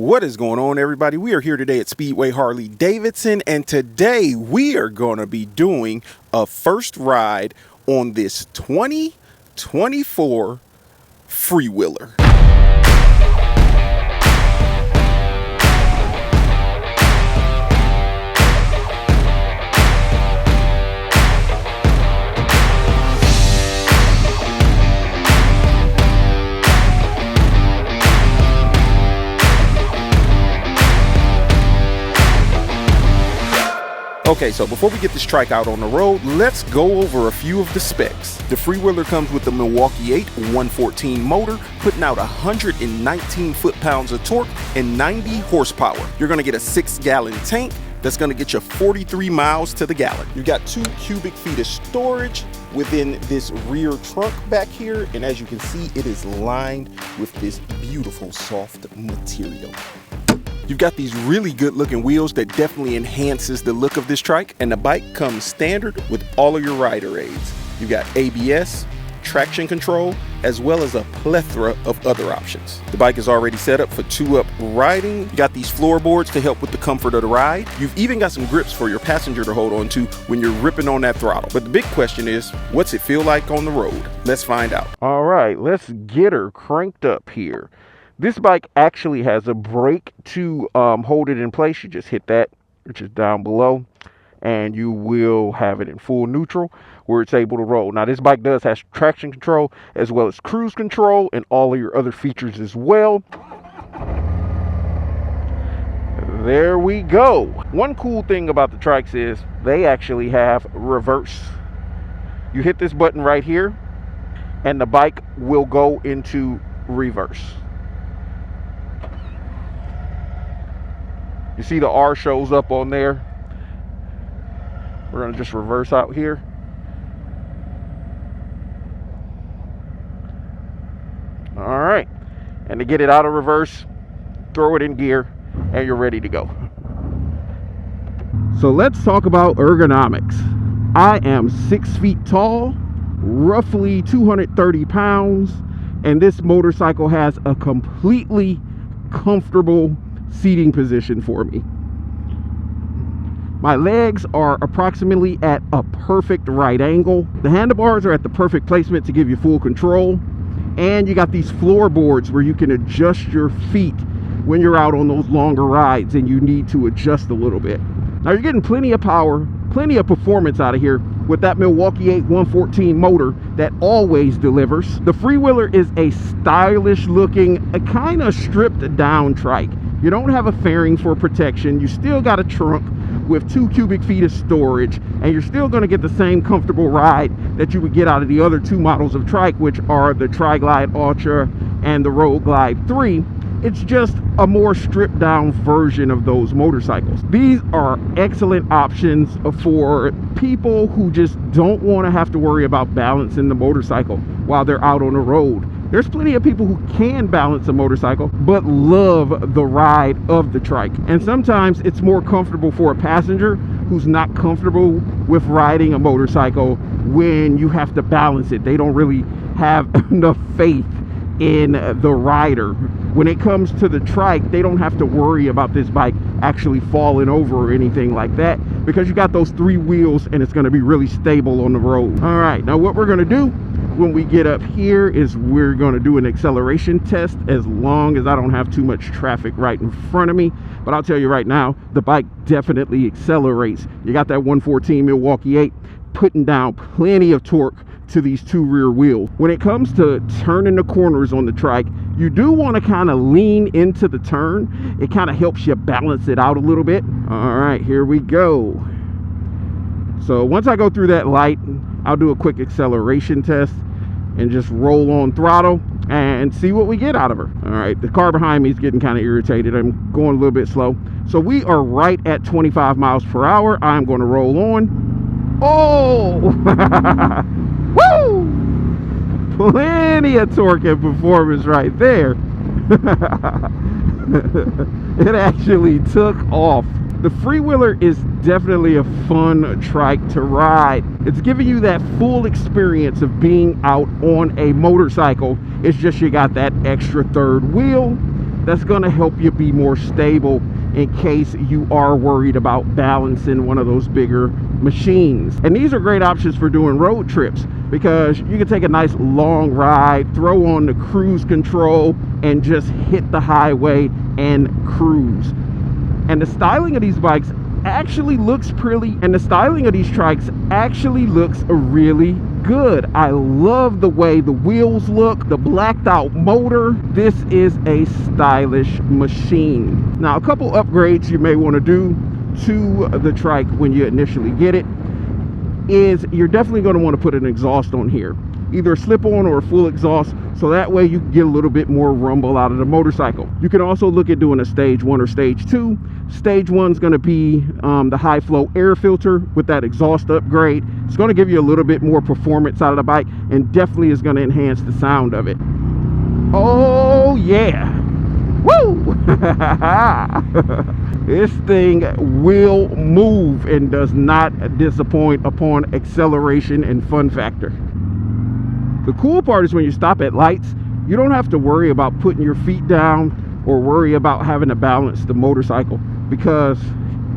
What is going on, everybody? We are here today at Speedway Harley-Davidson, and today we are going to be doing a first ride on this 2024 FreeWheeler. Okay, so before we get this trike out on the road, let's go over a few of the specs. The FreeWheeler comes with the Milwaukee 8 114 motor, putting out 119 foot-pounds of torque and 90 horsepower. You're gonna get a 6-gallon tank that's gonna get you 43 miles to the gallon. You got 2 cubic feet of storage within this rear trunk back here, and as you can see, it is lined with this beautiful soft material. You've got these really good looking wheels that definitely enhances the look of this trike, and the bike comes standard with all of your rider aids. You've got ABS, traction control, as well as a plethora of other options. The bike is already set up for 2-up riding. You got these floorboards to help with the comfort of the ride. You've even got some grips for your passenger to hold on to when you're ripping on that throttle. But the big question is, what's it feel like on the road? Let's find out. All right, let's get her cranked up here. This bike actually has a brake to hold it in place. You just hit that, which is down below, and you will have it in full neutral where it's able to roll. Now, this bike does have traction control as well as cruise control and all of your other features as well. There we go. One cool thing about the trikes is they actually have reverse. You hit this button right here, and the bike will go into reverse. You see the R shows up on there. We're going to just reverse out here. All right. And to get it out of reverse, throw it in gear and you're ready to go. So let's talk about ergonomics. I am 6 feet tall, roughly 230 pounds, and this motorcycle has a completely comfortable seating position for me. My legs are approximately at a perfect right angle. The handlebars are at the perfect placement to give you full control, and you got these floorboards where you can adjust your feet when you're out on those longer rides and you need to adjust a little bit. Now, you're getting plenty of power, plenty of performance out of here with that Milwaukee 8 114 motor that always delivers. The FreeWheeler is a stylish looking, a kind of stripped down trike. You don't have a fairing for protection. You still got a trunk with 2 cubic feet of storage, and you're still going to get the same comfortable ride that you would get out of the other 2 models of trike, which are the Tri-Glide Ultra and the Road Glide 3. It's just a more stripped down version of those motorcycles. These are excellent options for people who just don't want to have to worry about balancing the motorcycle while they're out on the road. There's plenty of people who can balance a motorcycle but love the ride of the trike, and sometimes it's more comfortable for a passenger who's not comfortable with riding a motorcycle when you have to balance it. They don't really have enough faith in the rider. When it comes to the trike, they don't have to worry about this bike actually falling over or anything like that, because you got those 3 wheels and it's going to be really stable on the road. All right, now what we're going to do when we get up here is we're going to do an acceleration test, as long as I don't have too much traffic right in front of me. But I'll tell you right now, the bike definitely accelerates. You got that 114 Milwaukee 8 putting down plenty of torque to these 2 rear wheels. When it comes to turning the corners on the trike, you do want to kind of lean into the turn. It kind of helps you balance it out a little bit. All right, here we go. So once I go through that light, I'll do a quick acceleration test and just roll on throttle and see what we get out of her. All right, the car behind me is getting kind of irritated. I'm going a little bit slow. So we are right at 25 miles per hour. I'm going to roll on. Oh! Woo! Plenty of torque and performance right there. It actually took off. The FreeWheeler is definitely a fun trike to ride. It's giving you that full experience of being out on a motorcycle. It's just you got that extra third wheel. that's going to help you be more stable in case you are worried about balancing one of those bigger machines. And these are great options for doing road trips, because you can take a nice long ride, throw on the cruise control, and just hit the highway and cruise. And the styling of these bikes actually looks pretty, and the styling of these trikes actually looks really good. I love the way the wheels look, the blacked out motor. This is a stylish machine. Now, a couple upgrades you may want to do to the trike when you initially get it is you're definitely going to want to put an exhaust on here, either a slip-on or a full exhaust, so that way you can get a little bit more rumble out of the motorcycle. You can also look at doing a stage 1 or stage 2. Stage 1 is going to be the high flow air filter with that exhaust upgrade. It's going to give you a little bit more performance out of the bike, and definitely is going to enhance the sound of it. Oh yeah, woo! This thing will move and does not disappoint upon acceleration and fun factor. The cool part is when you stop at lights, you don't have to worry about putting your feet down or worry about having to balance the motorcycle, because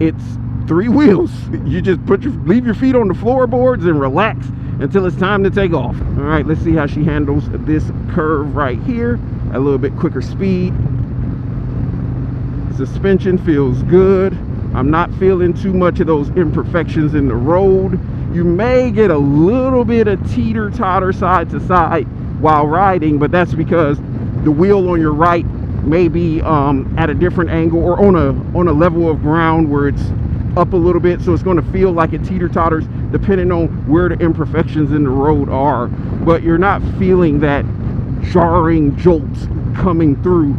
it's 3 wheels. You just leave your feet on the floorboards and relax until it's time to take off. All right, let's see how she handles this curve right here. A little bit quicker speed. Suspension feels good. I'm not feeling too much of those imperfections in the road. You may get a little bit of teeter-totter side to side while riding, but that's because the wheel on your right may be at a different angle or on a level of ground where it's up a little bit, so it's going to feel like it teeter-totters depending on where the imperfections in the road are. But you're not feeling that jarring jolts coming through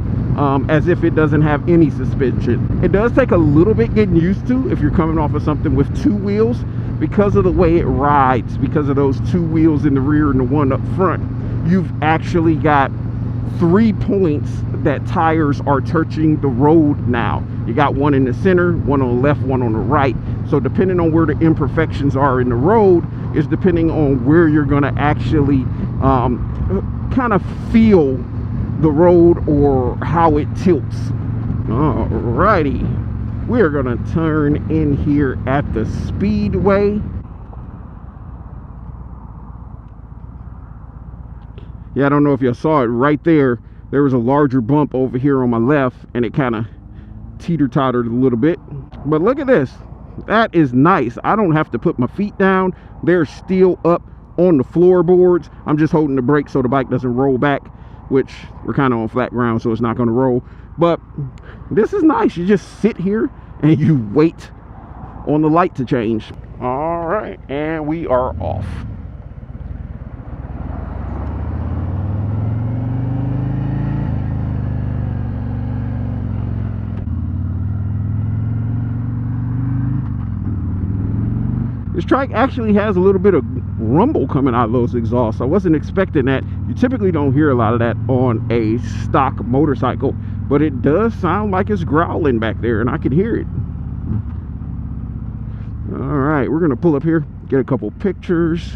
as if it doesn't have any suspension. It does take a little bit getting used to if you're coming off of something with 2 wheels, because of the way it rides, because of those 2 wheels in the rear and the 1 up front. You've actually got 3 points that tires are touching the road now. You got 1 in the center, 1 on the left, 1 on the right. So depending on where the imperfections are in the road is depending on where you're going to actually kind of feel the road or how it tilts. Alrighty, we're gonna turn in here at the Speedway. Yeah, I don't know if you saw it right there. There was a larger bump over here on my left, and it kind of teeter-tottered a little bit. But look at this. That is nice. I don't have to put my feet down. They're still up on the floorboards. I'm just holding the brake so the bike doesn't roll back, which we're kind of on flat ground, so it's not going to roll. But this is nice. You just sit here and you wait on the light to change. All right, and we are off. This trike actually has a little bit of rumble coming out of those exhausts. I wasn't expecting that. You typically don't hear a lot of that on a stock motorcycle, but it does sound like it's growling back there, and I can hear it. All right, we're gonna pull up here, get a couple pictures.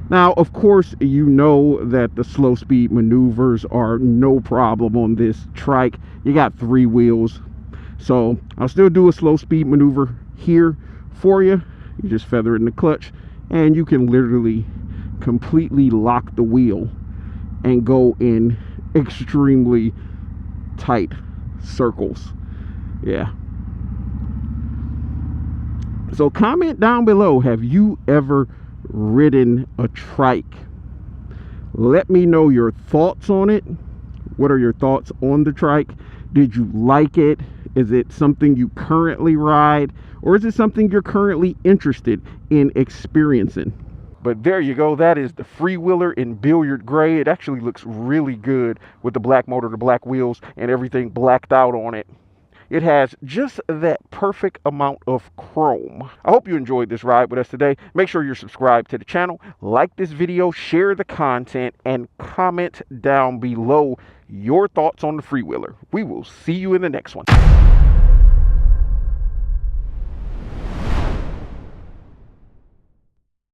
Now, of course, you know that the slow speed maneuvers are no problem on this trike. You got 3 wheels, so I'll still do a slow speed maneuver here for you. You just feather in the clutch, and you can literally completely lock the wheel and go in extremely tight circles. Yeah. So comment down below, have you ever ridden a trike? Let me know your thoughts on it. What are your thoughts on the trike? Did you like it? Is it something you currently ride, or is it something you're currently interested in experiencing? But there you go. That is the FreeWheeler in Billiard Gray. It actually looks really good with the black motor, the black wheels, and everything blacked out on it. It has just that perfect amount of chrome. I hope you enjoyed this ride with us today. Make sure you're subscribed to the channel, like this video, share the content, and comment down below your thoughts on the FreeWheeler. We will see you in the next one.